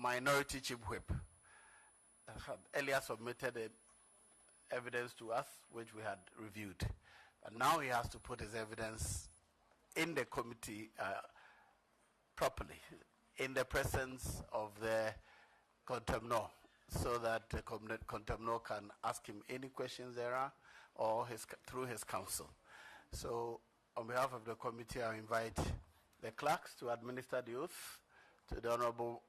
Minority Chief Whip had earlier submitted evidence to us, which we had reviewed. But now he has to put his evidence in the committee properly, in the presence of the contemnor, so that the contemnor can ask him any questions there are, or through his counsel. So on behalf of the committee, I invite the clerks to administer the oath to the Honorable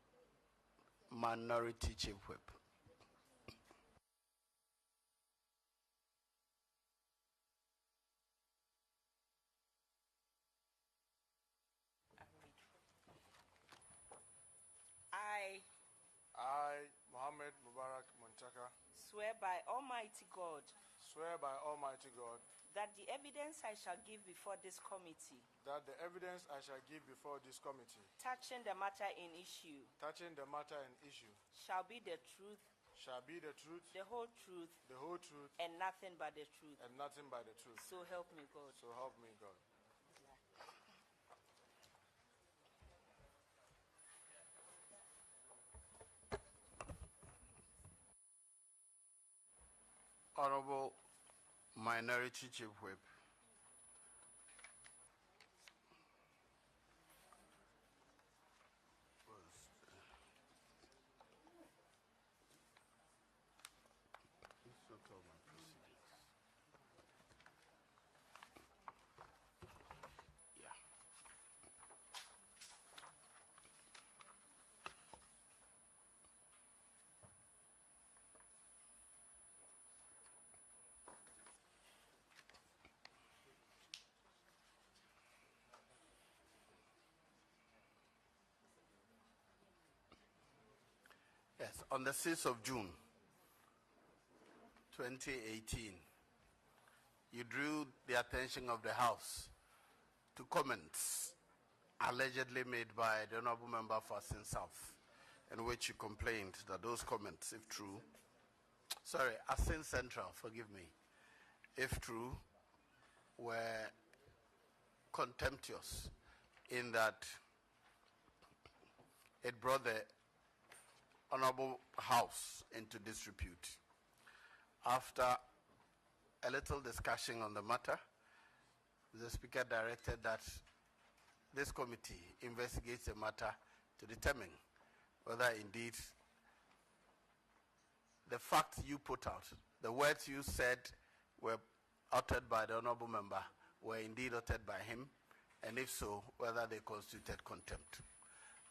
Minority Chief Whip. I, Mohammed Mubarak Muntaka, swear by Almighty God that the evidence I shall give before this committee touching the matter in issue shall be the truth, the whole truth, and nothing but the truth. So help me God. Honorable Minority Chief Whip, yes, on the 6th of June 2018, you drew the attention of the House to comments allegedly made by the Honorable Member for Asin South, in which you complained that those comments, if true, Asin Central, forgive me, if true, were contemptuous in that it brought the Honorable House into disrepute. After a little discussion on the matter, the Speaker directed that this committee investigates the matter to determine whether indeed the facts you put out, the words you said were uttered by the Honorable Member, were indeed uttered by him, and if so, whether they constituted contempt.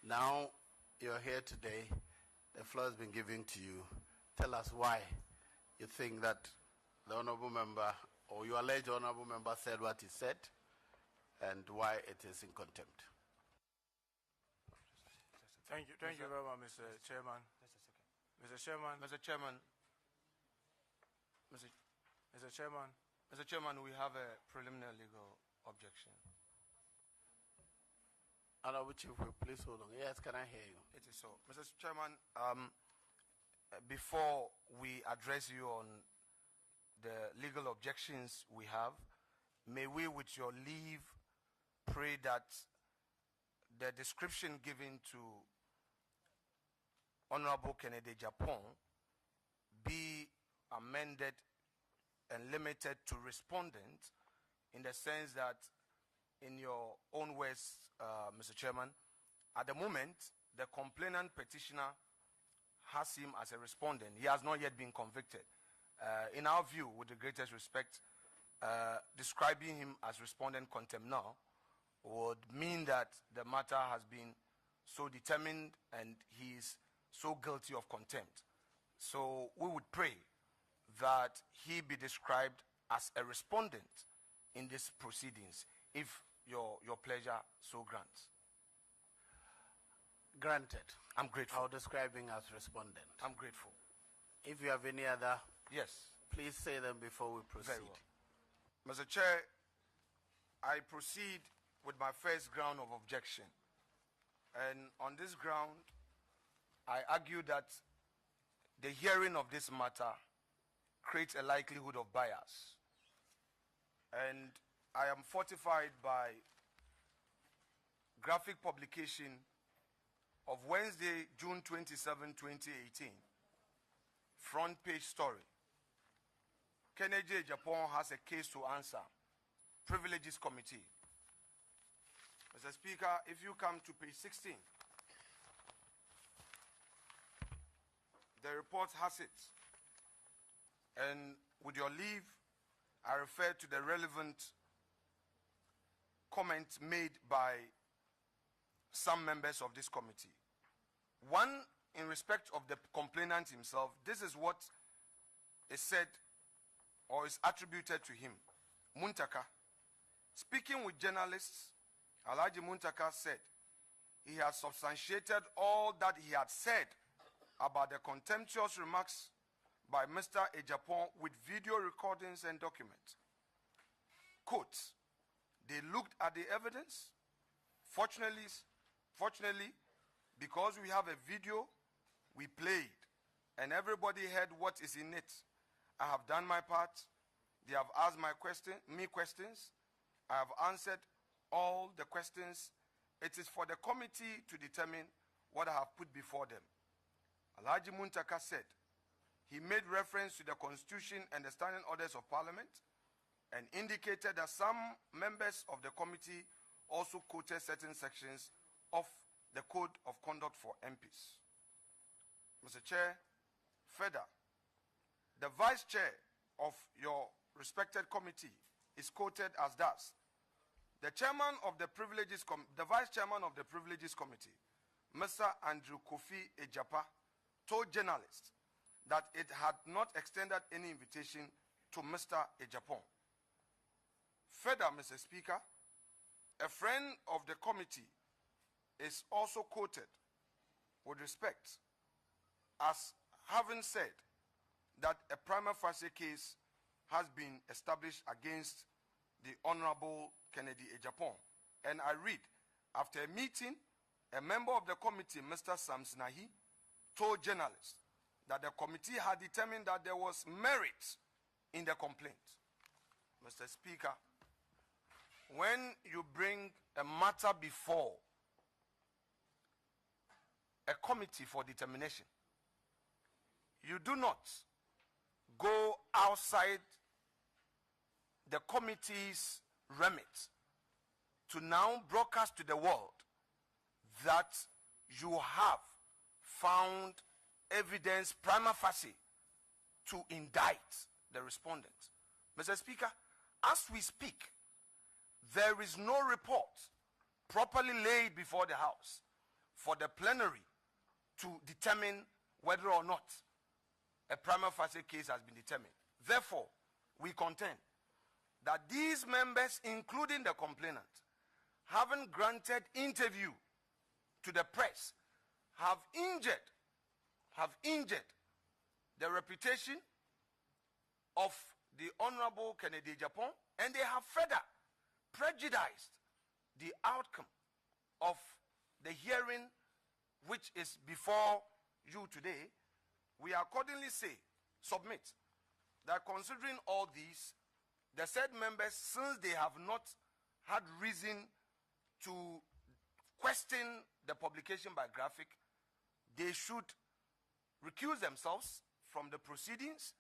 Now, you're here today. The floor has been given to you. Tell us why you think that the Honorable Member, or you allege the Honorable Member said what he said, and why it is in contempt. Thank you very much, Mr. Chairman. Mr. Chairman, we have a preliminary legal objection. Honorable Chief Whip, please hold on. Yes, can I hear you? It is so. Mr. Chairman, before we address you on the legal objections we have, may we, with your leave, pray that the description given to Honorable Kennedy Agyapong be amended and limited to respondent, in the sense that, in your own words, Mr. Chairman, at the moment, the complainant petitioner has him as a respondent. He has not yet been convicted. In our view, with the greatest respect, describing him as respondent contempt now would mean that the matter has been so determined and he is so guilty of contempt. So we would pray that he be described as a respondent in these proceedings, if your pleasure so grants. Granted. I'm grateful. I'll describe him as respondent. I'm grateful. If you have any other, yes, please say them before we proceed. Very well. Mr. Chair, I proceed with my first ground of objection. And on this ground, I argue that the hearing of this matter creates a likelihood of bias. And I am fortified by graphic publication of Wednesday, June 27, 2018. Front page story. Kennedy Agyapong has a case to answer. Privileges Committee. Mr. Speaker, if you come to page 16, the report has it. And with your leave, I refer to the relevant comments made by some members of this committee. One, in respect of the complainant himself, this is what is said or is attributed to him. Muntaka, speaking with journalists, Alhaji Muntaka said he has substantiated all that he had said about the contemptuous remarks by Mr. Agyapong with video recordings and documents. Quote, they looked at the evidence. Fortunately, because we have a video, we played, and everybody heard what is in it. I have done my part. They have asked me questions. I have answered all the questions. It is for the committee to determine what I have put before them. Alhaji Muntaka said he made reference to the Constitution and the standing orders of Parliament and indicated that some members of the committee also quoted certain sections of the Code of Conduct for MPs. Mr. Chair, further, the Vice Chair of your respected committee is quoted as thus. The Vice Chairman of the Privileges Committee, Mr. Andrew Kofi Ejapa, told journalists that it had not extended any invitation to Mr. Agyapong. Further, Mr. Speaker, a friend of the committee is also quoted with respect as having said that a prima facie case has been established against the Honorable Kennedy Agyapong. And I read, after a meeting, a member of the committee, Mr. Samsnahi, told journalists that the committee had determined that there was merit in the complaint. Mr. Speaker, when you bring a matter before a committee for determination, you do not go outside the committee's remit to now broadcast to the world that you have found evidence prima facie to indict the respondent. Mr. Speaker, as we speak, there is no report properly laid before the House for the plenary to determine whether or not a prima facie case has been determined. Therefore, we contend that these members, including the complainant, having granted interview to the press, have injured the reputation of the Honorable Kennedy Agyapong, and they have further prejudiced the outcome of the hearing which is before you today. We accordingly submit that considering all these, the said members, since they have not had reason to question the publication by Graphic, they should recuse themselves from the proceedings,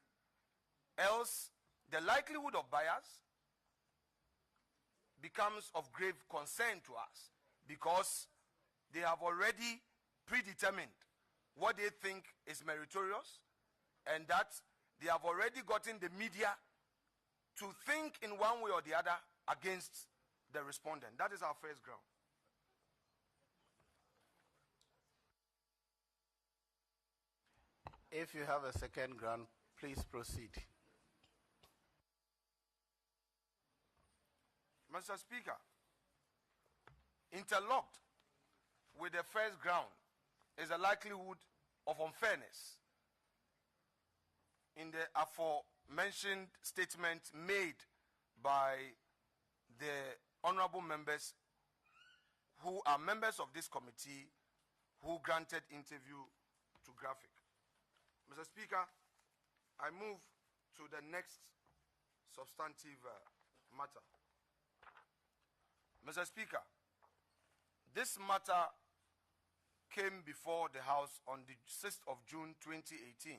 else the likelihood of bias becomes of grave concern to us, because they have already predetermined what they think is meritorious, and that they have already gotten the media to think in one way or the other against the respondent. That is our first ground. If you have a second ground, please proceed. Mr. Speaker, interlocked with the first ground is the likelihood of unfairness in the aforementioned statement made by the honorable members who are members of this committee who granted interview to Graphic. Mr. Speaker, I move to the next substantive matter. Mr. Speaker, this matter came before the House on the 6th of June 2018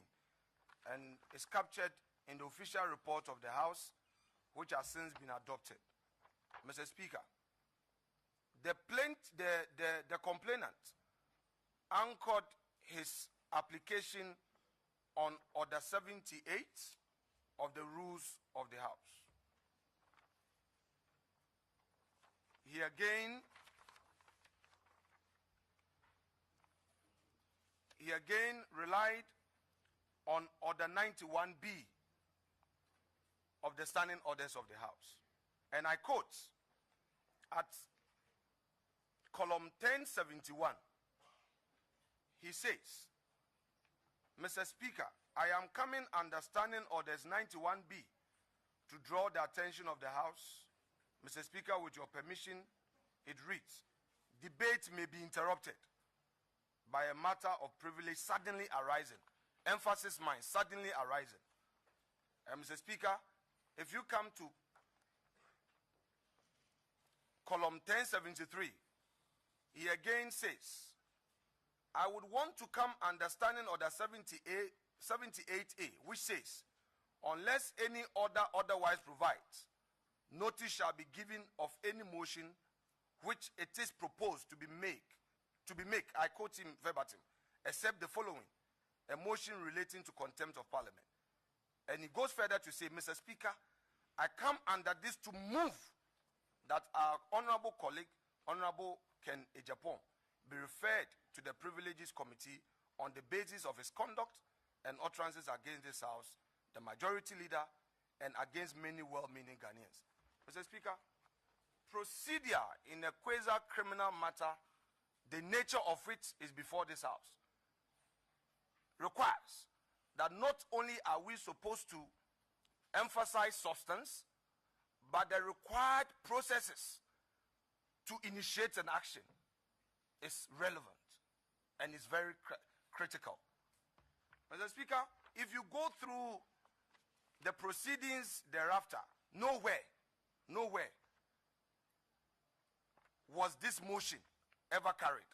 and is captured in the official report of the House, which has since been adopted. Mr. Speaker, the complainant anchored his application on Order 78 of the Rules of the House. He again relied on Order 91B of the Standing Orders of the House. And I quote, at column 1071, he says, Mr. Speaker, I am coming under Standing Orders 91B to draw the attention of the House. Mr. Speaker, with your permission, it reads, debate may be interrupted by a matter of privilege suddenly arising. Emphasis mine, suddenly arising. Mr. Speaker, if you come to column 1073, he again says, I would want to come understanding Order 78A, which says, unless any order otherwise provides, notice shall be given of any motion which it is proposed to be made, I quote him verbatim, except the following, a motion relating to contempt of Parliament. And he goes further to say, Mr. Speaker, I come under this to move that our honorable colleague, Honorable Ken Agyapong, be referred to the Privileges Committee on the basis of his conduct and utterances against this House, the majority leader, and against many well-meaning Ghanaians. Mr. Speaker, procedure in a quasi-criminal matter, the nature of which is before this House, requires that not only are we supposed to emphasize substance, but the required processes to initiate an action is relevant and is very critical. Mr. Speaker, if you go through the proceedings thereafter, nowhere was this motion ever carried.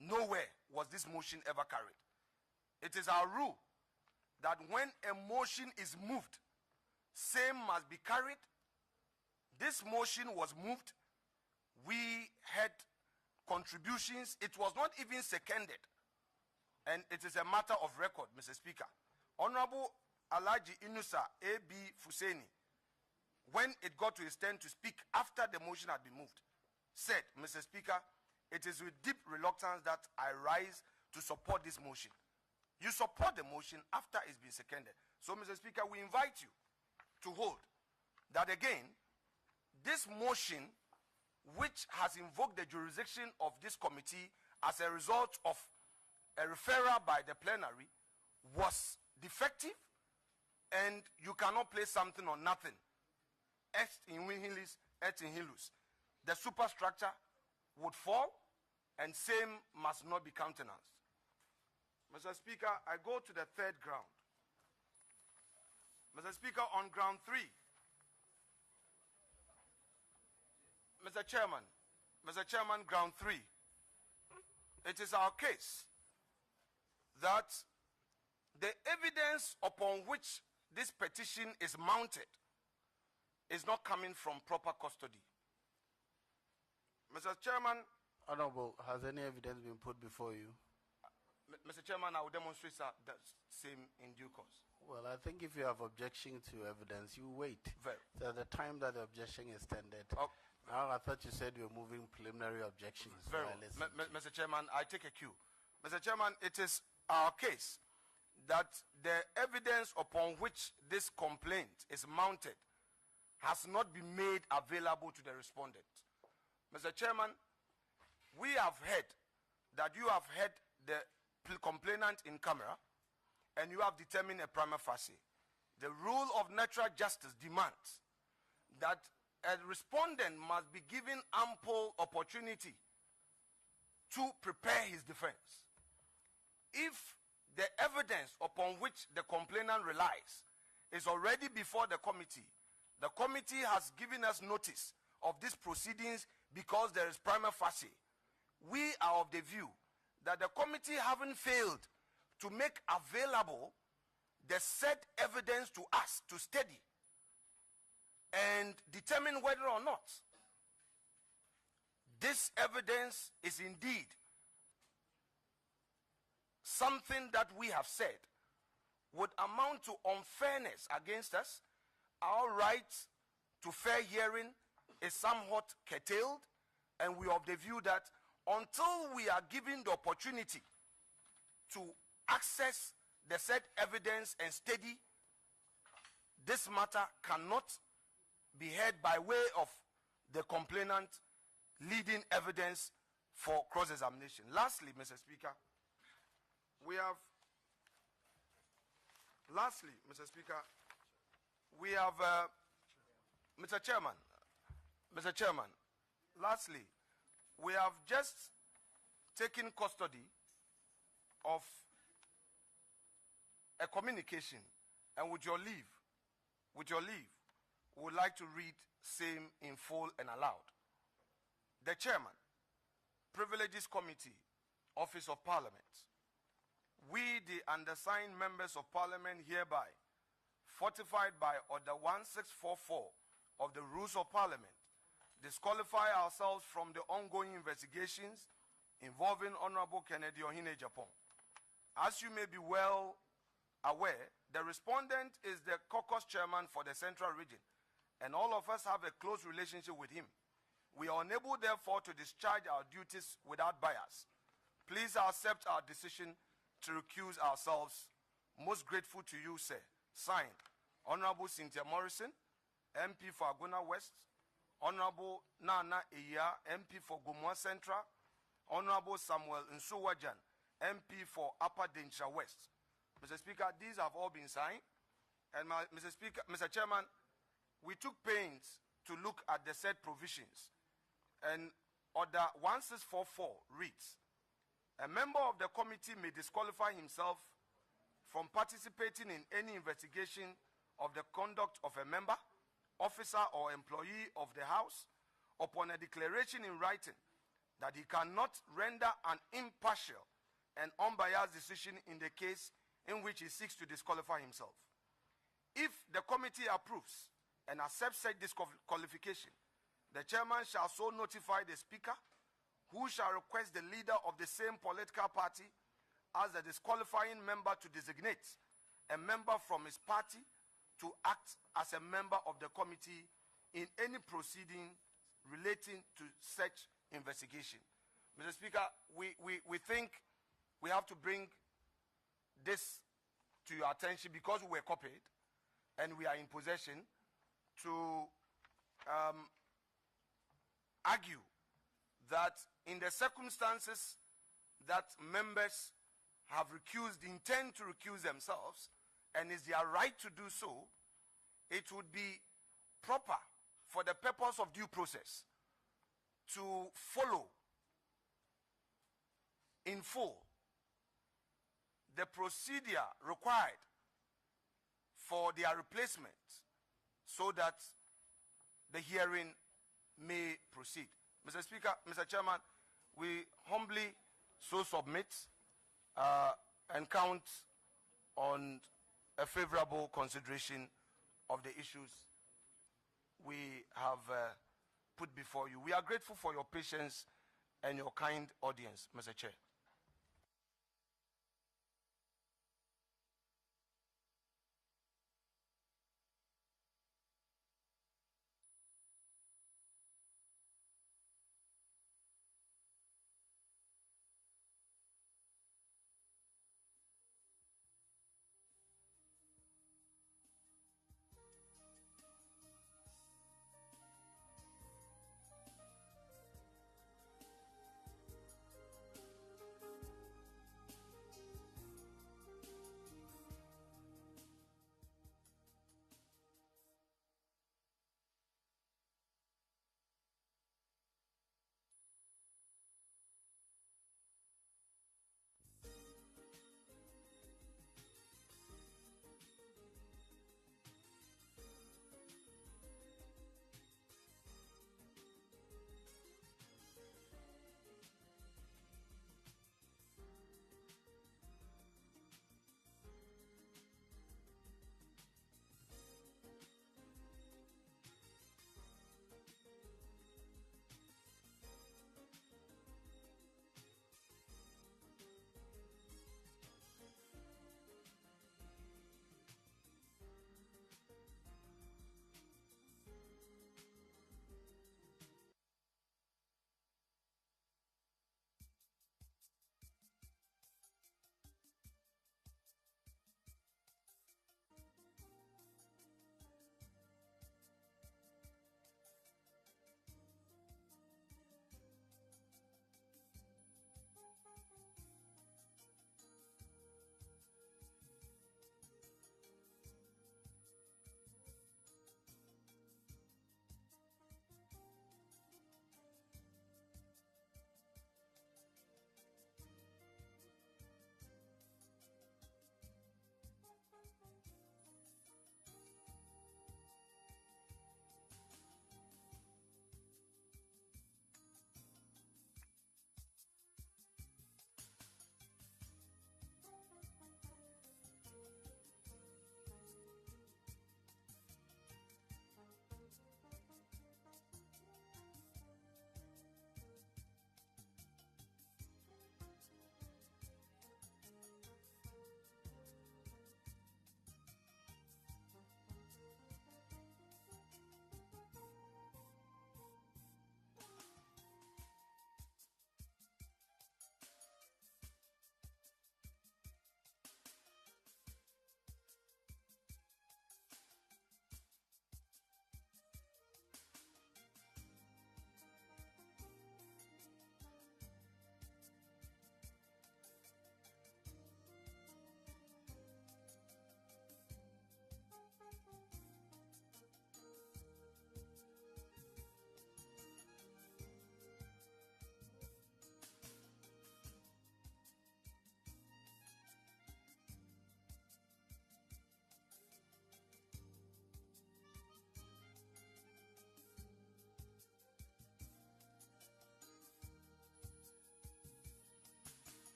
Nowhere was this motion ever carried. It is our rule that when a motion is moved, same must be carried. This motion was moved. We had contributions. It was not even seconded. And it is a matter of record, Mr. Speaker. Honorable Alhaji Inusa A.B. Fuseni, when it got to his turn to speak after the motion had been moved, said, Mr. Speaker, it is with deep reluctance that I rise to support this motion. You support the motion after it's been seconded. So, Mr. Speaker, we invite you to hold that again, this motion, which has invoked the jurisdiction of this committee as a result of a referral by the plenary, was defective, and you cannot place something on nothing. Ex in Winhilis, ex in Hilus. The superstructure would fall, and same must not be countenanced. Mr. Speaker, I go to the third ground. Mr. Speaker, on ground 3, Mr. Chairman, ground 3, it is our case that the evidence upon which this petition is mounted is not coming from proper custody. Mr. Chairman. Honorable, has any evidence been put before you? Mr. Chairman, I will demonstrate the same in due course. Well, I think if you have objection to evidence, you wait. Very. So the time that the objection is tendered. Oh. Now, I thought you said you were moving preliminary objections. Very well. Mr. Chairman, I take a cue. Mr. Chairman, it is our case that the evidence upon which this complaint is mounted has not been made available to the respondent. Mr. Chairman, we have heard that you have heard the complainant in camera and you have determined a prima facie. The rule of natural justice demands that a respondent must be given ample opportunity to prepare his defense. If the evidence upon which the complainant relies is already before the committee has given us notice of these proceedings because there is prima facie, we are of the view that the committee haven't failed to make available the said evidence to us to study and determine whether or not this evidence is indeed something that we have said would amount to unfairness against us. Our right to fair hearing is somewhat curtailed, and we are of the view that until we are given the opportunity to access the said evidence and study, this matter cannot be heard by way of the complainant leading evidence for cross-examination. Lastly, Mr. Speaker, Mr. Chairman, lastly, we have just taken custody of a communication, and with your leave, we would like to read same in full and aloud. The Chairman, Privileges Committee, Office of Parliament. We, the undersigned members of Parliament, hereby fortified by Order 1644 of the Rules of Parliament, disqualify ourselves from the ongoing investigations involving Honorable Kennedy Ohene Agyapong. As you may be well aware, the respondent is the caucus chairman for the Central Region, and all of us have a close relationship with him. We are unable, therefore, to discharge our duties without bias. Please accept our decision to recuse ourselves. Most grateful to you, sir. Signed, Honorable Cynthia Morrison, MP for Aguna West, Honorable Nana Iya, MP for Gumwa Central, Honorable Samuel Nsuwajan, MP for Upper Densha West. Mr. Speaker, these have all been signed. And Mr. Chairman, we took pains to look at the said provisions. And Order 1644 reads, a member of the committee may disqualify himself from participating in any investigation of the conduct of a member, officer, or employee of the House upon a declaration in writing that he cannot render an impartial and unbiased decision in the case in which he seeks to disqualify himself. If the committee approves and accepts such disqualification, the chairman shall so notify the speaker, who shall request the leader of the same political party as the disqualifying member to designate a member from his party to act as a member of the committee in any proceeding relating to such investigation. Mr. Speaker, we think we have to bring this to your attention because we were copied and we are in possession to argue that in the circumstances that members have intend to recuse themselves, and is their right to do so, it would be proper for the purpose of due process to follow in full the procedure required for their replacement so that the hearing may proceed. Mr. Speaker, Mr. Chairman, we humbly so submit and count on a favorable consideration of the issues we have put before you. We are grateful for your patience and your kind audience, Mr. Chair.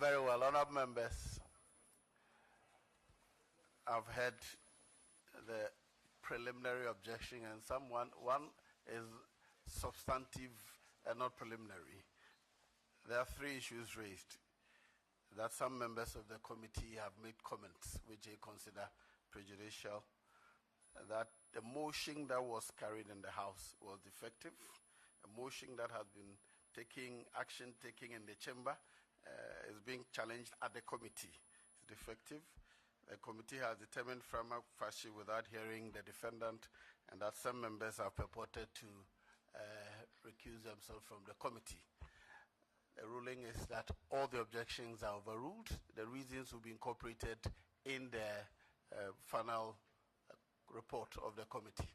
Very well, honourable members. I've heard the preliminary objection, and one is substantive and not preliminary. There are three issues raised that some members of the committee have made comments which they consider prejudicial, that the motion that was carried in the House was defective, a motion that has been action taken in the chamber is being challenged at the committee. It's defective. The committee has determined prima facie without hearing the defendant, and that some members have purported to recuse themselves from the committee. The ruling is that all the objections are overruled. The reasons will be incorporated in the final report of the committee.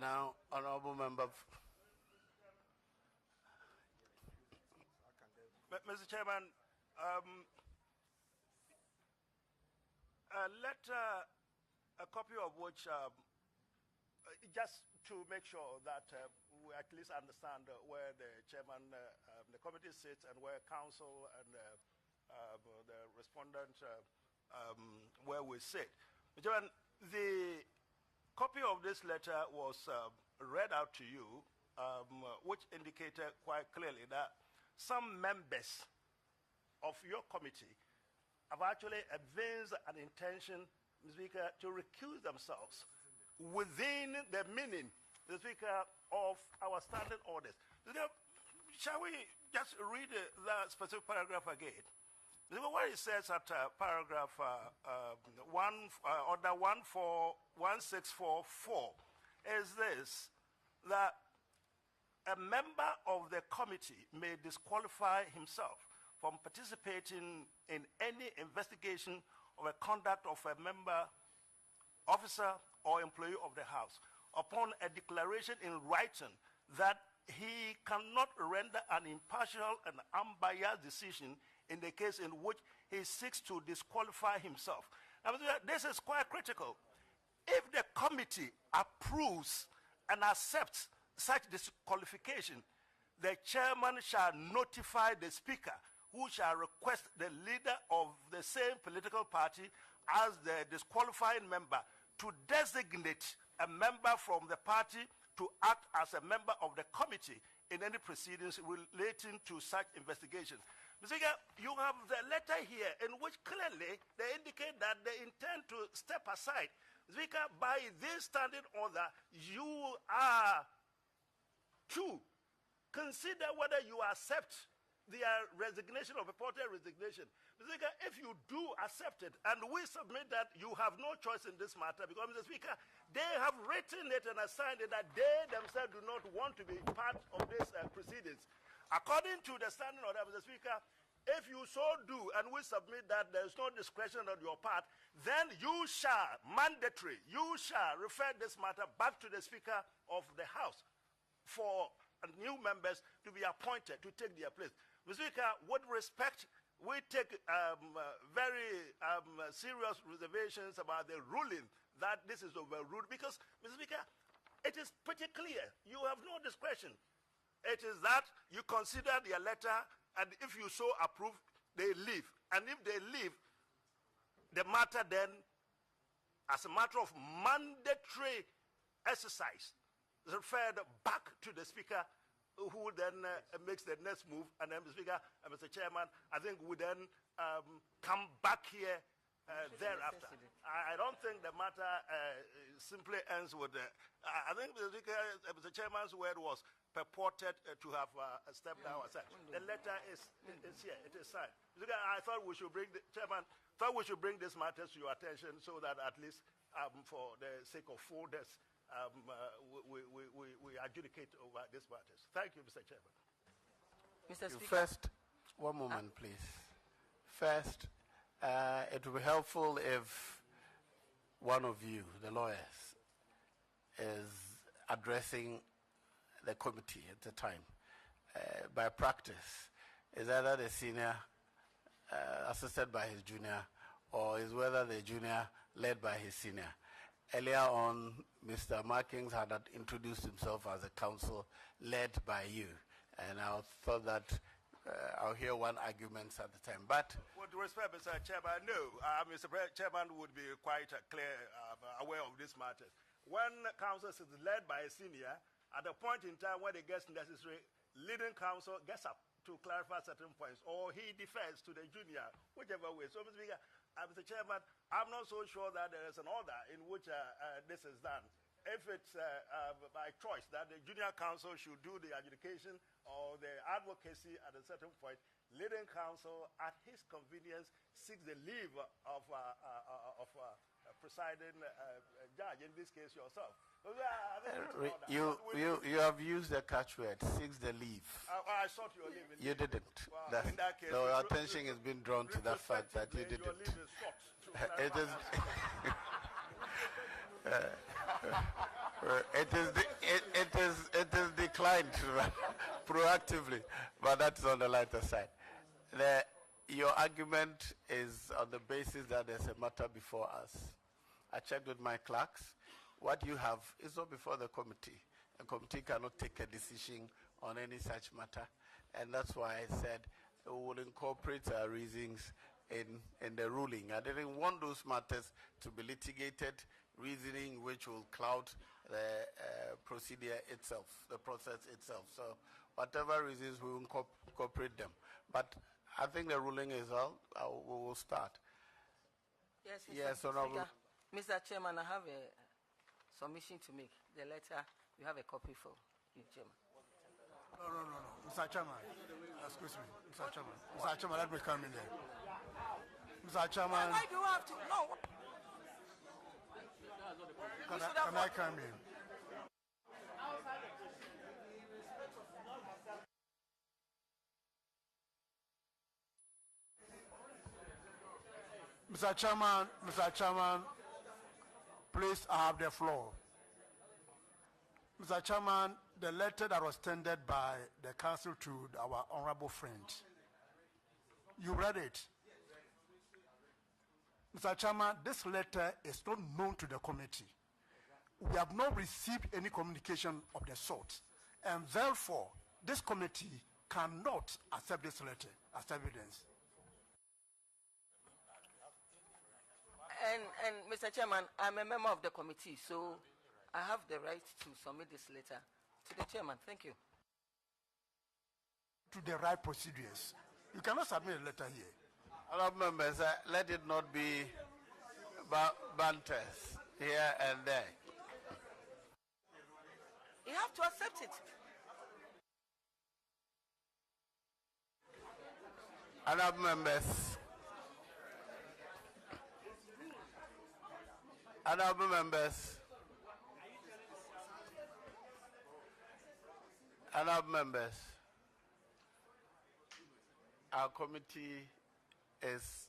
Now, honourable member. Mr. Chairman, a letter, a copy of which, just to make sure that we at least understand where the chairman, the committee sits, and where council and the respondent, where we sit. Mr. Chairman, the copy of this letter was read out to you, which indicated quite clearly that some members of your committee have actually evinced an intention, Mr. Speaker, to recuse themselves within the meaning, Mr. Speaker, of our standing orders. Shall we just read that specific paragraph again? What it says at paragraph order 1644 is this, that a member of the committee may disqualify himself from participating in any investigation of a conduct of a member, officer, or employee of the House upon a declaration in writing that he cannot render an impartial and unbiased decision in the case in which he seeks to disqualify himself. Now, this is quite critical. If the committee approves and accepts such disqualification, the chairman shall notify the speaker, who shall request the leader of the same political party as the disqualifying member to designate a member from the party to act as a member of the committee in any proceedings relating to such investigations. Mr. Speaker, you have the letter here in which clearly they indicate that they intend to step aside. Speaker, by this standing order, you are to consider whether you accept their resignation or purported resignation. Mr. Speaker, if you do accept it, and we submit that you have no choice in this matter, because, Mr. Speaker, they have written it and assigned it that they themselves do not want to be part of these proceedings. According to the standing order, Mr. Speaker, if you so do, and we submit that there is no discretion on your part, then you shall, mandatory, you shall refer this matter back to the Speaker of the House for new members to be appointed to take their place. Mr. Speaker, with respect, we take very serious reservations about the ruling that this is overruled, because, Mr. Speaker, it is pretty clear. You have no discretion. It is that you consider their letter, and if you so approve, they leave. And if they leave, the matter then, as a matter of mandatory exercise, is referred back to the Speaker, who then makes the next move, and then Mr. Speaker and Mr. Chairman, I think we then come back here thereafter. I don't think the matter simply ends with I think Mr. Chairman's word was purported to have stepped down aside. The letter is here, it is signed. I thought we should bring this matter to your attention so that at least for the sake of fullness, we adjudicate over these matters. Thank you, Mr. Chairman. Mr. Speaker. First, one moment, please. First, it would be helpful if one of you, the lawyers, is addressing the committee at the time. By practice, is either the senior assisted by his junior, or is whether the junior led by his senior. Earlier on, Mr. Markings had introduced himself as a counsel led by you. and I thought that I'll hear one argument at the time. But with respect, Mr. Chairman, no, Mr. Chairman would be quite clear, aware of this matter. When council is led by a senior, at the point in time when it gets necessary, leading council gets up to clarify certain points, or he defers to the junior, whichever way. So, Mr. Chairman, I'm not so sure that there is an order in which this is done. If it's by choice that the junior council should do the adjudication or the advocacy at a certain point, leading council, at his convenience, seeks the leave of presiding judge, in this case yourself. You have used the catchword, seeks the leave. I thought you were leaving. You didn't. Well, in that case, no, attention has been drawn to the fact that you didn't. It is. It is declined proactively, but that's on the lighter side. Your argument is on the basis that there's a matter before us. I checked with my clerks. What you have is not before the committee. The committee cannot take a decision on any such matter, and that's why I said we will incorporate our reasons in the ruling. I didn't want those matters to be litigated, reasoning which will cloud the procedure itself, the process itself. So whatever reasons, we will incorporate them. But I think the ruling is out. We will start. Yes, Honorable. Mr. Chairman, I have a submission to make. The letter, you have a copy for you, Chairman. No. Mr. Chairman, excuse me. Mr. Chairman, let me come in there. Mr. Chairman. Why do you have to? No. Can I come in? Mr. Chairman, please, I have the floor. Mr. Chairman, the letter that was tendered by the council to our honorable friend, you read it. Mr. Chairman, this letter is not known to the committee. We have not received any communication of the sort, and therefore, this committee cannot accept this letter as evidence. And Mr. Chairman, I'm a member of the committee, so I have the right to submit this letter to the chairman. Thank you. To the right procedures. You cannot submit a letter here. Honourable members, let it not be banters here and there. You have to accept it. Honourable members. Honourable members. Honourable members. Our committee is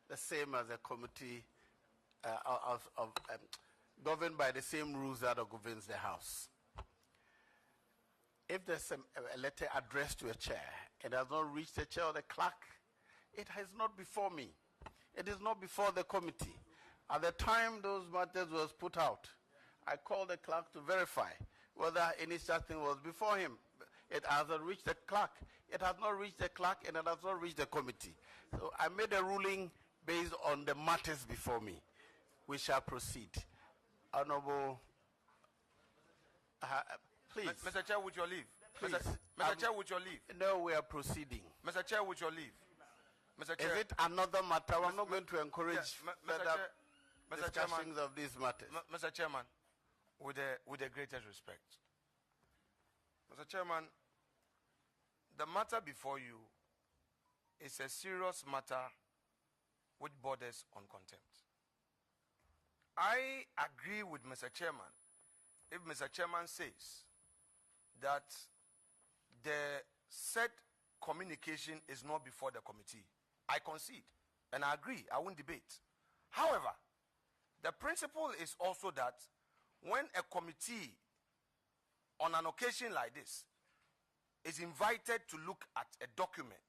the same as a committee governed by the same rules that governs the House. If there's a letter addressed to a chair, it has not reached the chair or the clerk, it is not before me. It is not before the committee. At the time those matters was put out, I called the clerk to verify whether any such thing was before him. It hasn't reached the clerk. It has not reached the clerk, and it has not reached the committee. So I made a ruling based on the matters before me. We shall proceed. Honorable, please. Mr. Chair, with your leave. Please. Mr. Chair, with your leave. No, we are proceeding. Mr. Chair, with your leave. Mr. Chair. Is it another matter? I'm not going to encourage Mr. discussions of these matters. Mr. Chairman, with the greatest respect. Mr. Chairman, the matter before you is a serious matter which borders on contempt. I agree with Mr. Chairman if Mr. Chairman says that the said communication is not before the committee. I concede and I agree. I won't debate. However, the principle is also that when a committee on an occasion like this is invited to look at a document,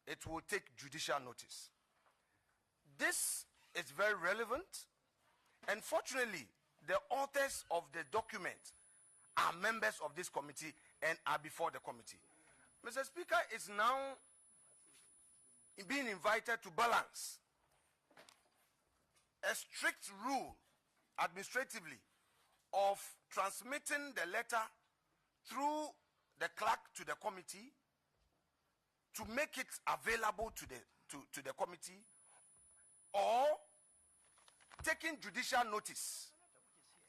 it will take judicial notice. This is very relevant, and fortunately, the authors of the document are members of this committee, and are before the committee. Mr. Speaker is now being invited to balance a strict rule administratively of transmitting the letter through the clerk to the committee to make it available to the committee, or taking judicial notice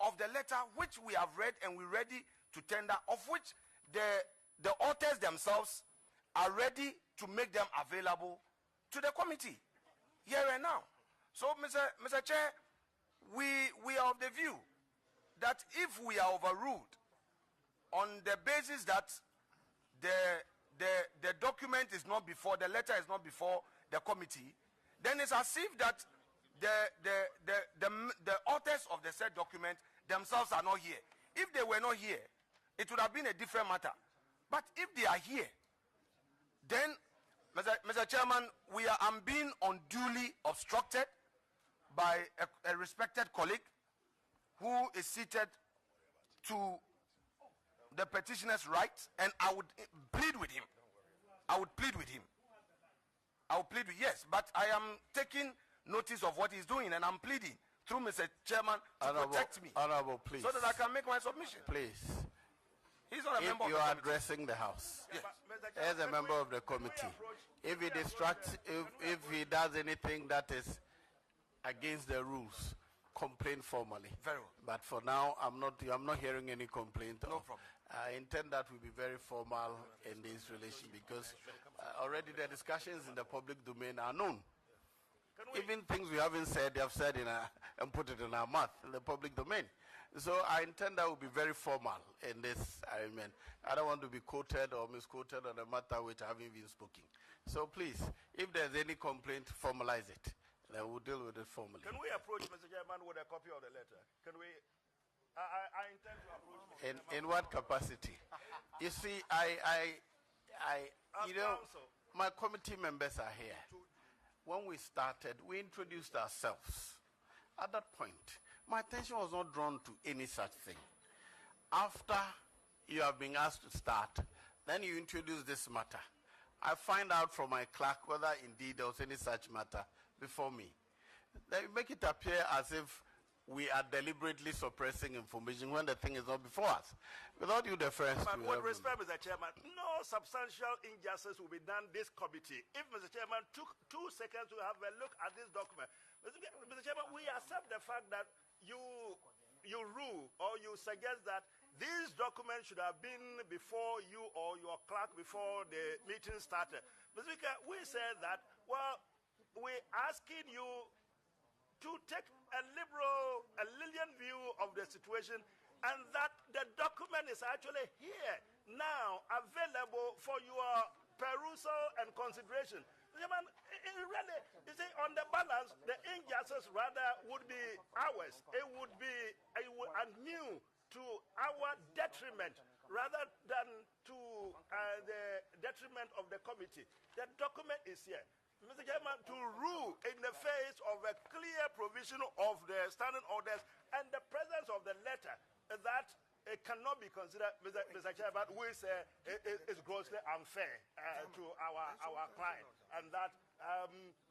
of the letter which we have read and we're ready to tender, of which the authors themselves are ready to make them available to the committee here and now. So, Mr. Chair, we are of the view that if we are overruled on the basis that the document is not before, the letter is not before the committee, then it's as if that the authors of the said document themselves are not here. If they were not here, it would have been a different matter. But if they are here, then, Mr. Chairman, I'm being unduly obstructed by a respected colleague who is seated to the petitioner's right, and I would plead with him. I would plead with him. Yes, but I am taking notice of what he's doing, and I'm pleading through Mr. Chairman to protect me. Honorable, please. So that I can make my submission. Please. He's not a member of the committee. If you are committee. addressing the House, Yes. as a member of the committee, if he distracts, if he does anything that is against the rules, complain formally. Very well. But for now, I'm not hearing any complaint. No problem. I intend that we be very formal in this relation, because already the discussions in the public domain are known. Even things we haven't said, they have said and put it in our mouth in the public domain. So I intend that will be very formal in this arrangement. I don't want to be quoted or misquoted on a matter which I haven't even spoken. So please, if there's any complaint, formalize it. Then we'll deal with it formally. Can we approach Mr. Chairman with a copy of the letter? Can we? I intend to approach Mr. Chairman. In what capacity? You see, you know, my committee members are here. When we started, we introduced ourselves. At that point, my attention was not drawn to any such thing. After you have been asked to start, then you introduce this matter. I find out from my clerk whether indeed there was any such matter before me. They make it appear as if we are deliberately suppressing information when the thing is not before us. Without you deference. But with respect, Mr. Chairman, no substantial injustice will be done this committee if Mr. Chairman took 2 seconds to have a look at this document. Mr. Chairman, we accept the fact that you rule or you suggest that these documents should have been before you or your clerk before the meeting started. Mr. Speaker, we said that, well, we're asking you to take a lenient view of the situation, and that the document is actually here now, available for your perusal and consideration. Man, really, you see, on the balance, the injustice rather would be ours. It would new to our detriment rather than to the detriment of the committee. The document is here. Mr. Chairman, to rule in the face of a clear provision of the standing orders and the presence of the letter that it cannot be considered, Mr. Chairman, we say is grossly unfair to our client, and that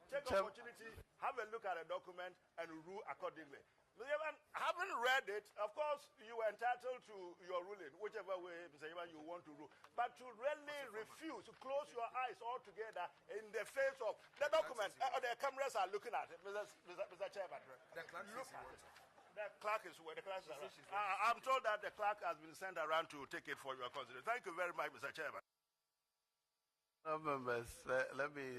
take opportunity, have a look at the document and rule accordingly. Mr. Chairman, having read it, of course, you are entitled to your ruling, whichever way, Mr. Chairman, you want to rule. But to really refuse, to close your eyes altogether in the face of the document, the cameras are looking at it, Mr. Chairman. The clerk look at it. The clerk is where the clerk is around. I'm told that the clerk has been sent around to take it for your consideration. Thank you very much, Mr. Chairman. Members, let me.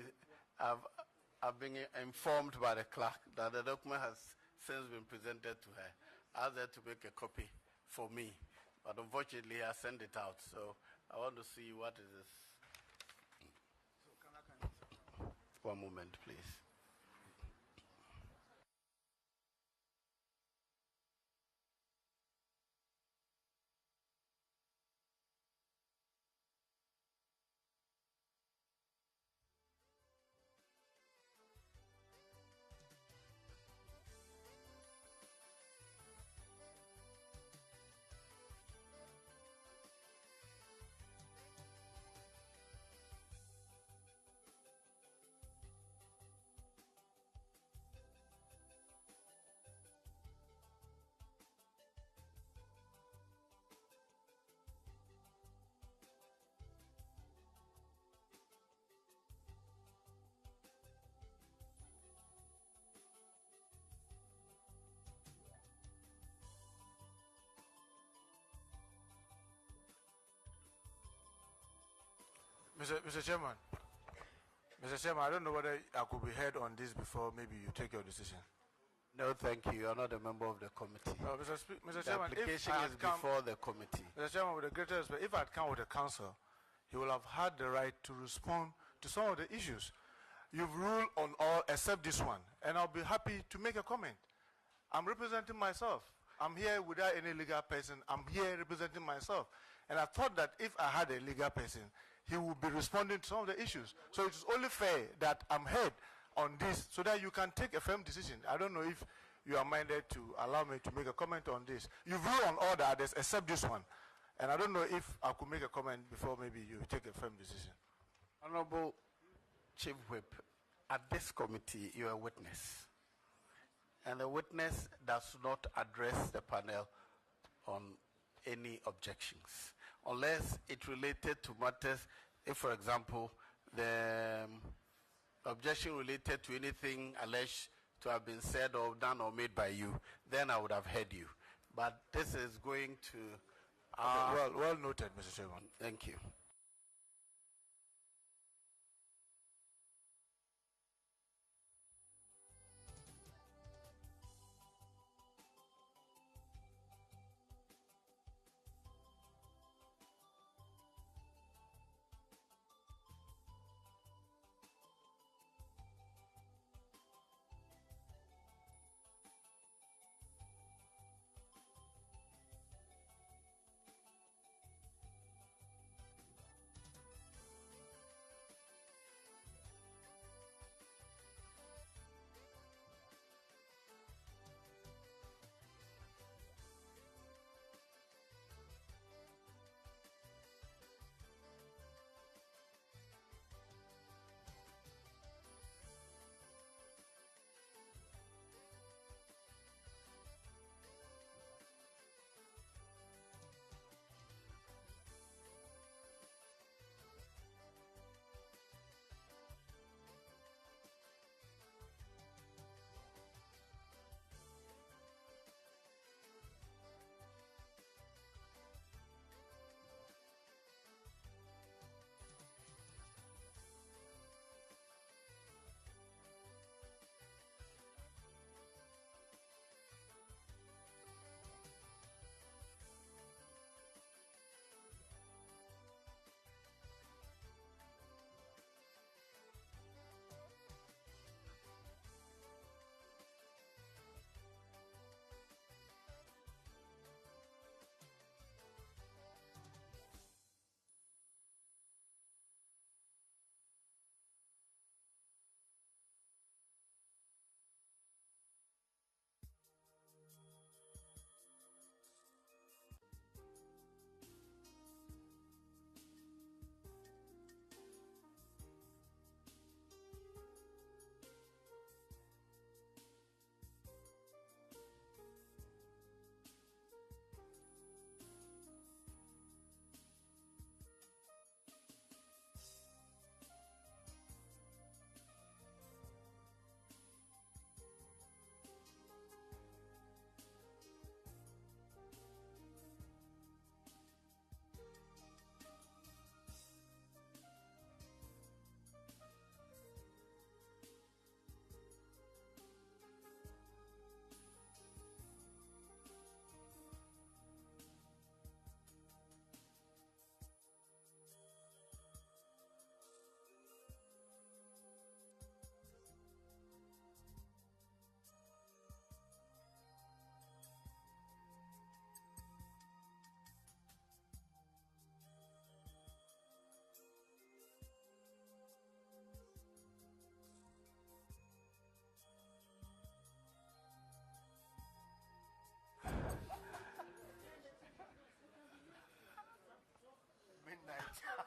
I've been informed by the clerk that the document has since been presented to her. I asked her to make a copy for me, but unfortunately I sent it out. So I want to see what is this. One moment, please. Mr. Chairman, I don't know whether I could be heard on this before maybe you take your decision. No, thank you. You're not a member of the committee. Mr. The Chairman, application is before the committee. Mr. Chairman, with the greatest respect, if I'd come with the council, he will have had the right to respond to some of the issues. You've ruled on all except this one, and I'll be happy to make a comment. I'm representing myself. I'm here without any legal person. I'm here representing myself. And I thought that if I had a legal person, he would be responding to some of the issues. So it's only fair that I'm heard on this so that you can take a firm decision. I don't know if you are minded to allow me to make a comment on this. You've ruled on all the others except this one. And I don't know if I could make a comment before maybe you take a firm decision. Honorable Chief Whip, at this committee, you're a witness. And the witness does not address the panel on any objections, unless it related to matters, if, for example, the objection related to anything alleged to have been said or done or made by you, then I would have heard you. But this is going to... well noted, Mr. Chairman. Thank you.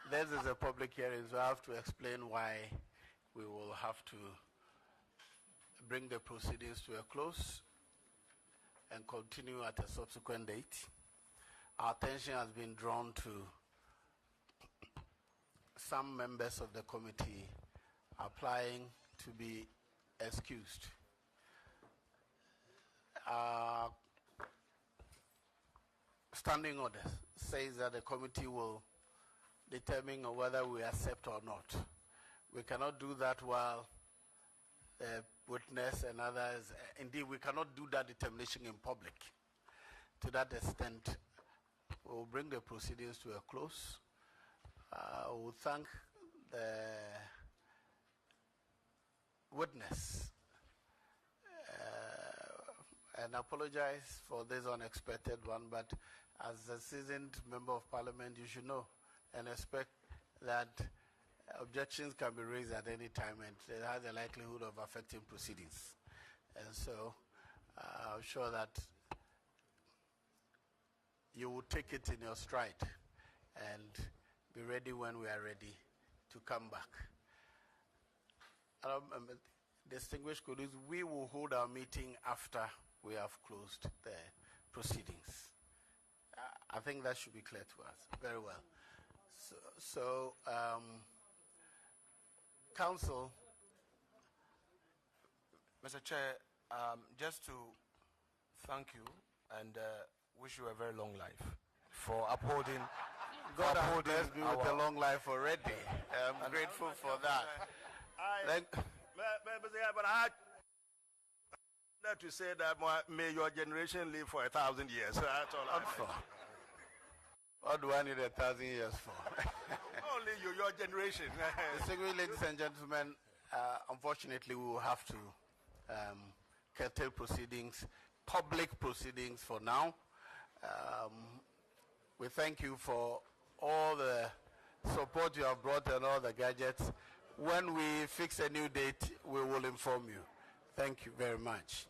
This is a public hearing, so I have to explain why we will have to bring the proceedings to a close and continue at a subsequent date. Our attention has been drawn to some members of the committee applying to be excused. Standing order says that the committee will determine whether we accept or not. We cannot do that while witness and others. Indeed, we cannot do that determination in public. To that extent, we will bring the proceedings to a close. We will thank the witness and apologize for this unexpected one, but as a seasoned member of parliament, you should know and expect that objections can be raised at any time and it has a likelihood of affecting proceedings. And so I'm sure that you will take it in your stride and be ready when we are ready to come back. Distinguished colleagues, we will hold our meeting after we have closed the proceedings. I think that should be clear to us. Very well. So Council. Mr. Chair, just to thank you and wish you a very long life for upholding. God has blessed me with a long life already. I'm grateful for that. But I had to say that may your generation live for 1,000 years. That's all I'm for. What do I need 1,000 years for? Only you, your generation. Distinguished ladies and gentlemen, unfortunately, we will have to curtail proceedings, public proceedings for now. We thank you for all the support you have brought and all the gadgets. When we fix a new date, we will inform you. Thank you very much.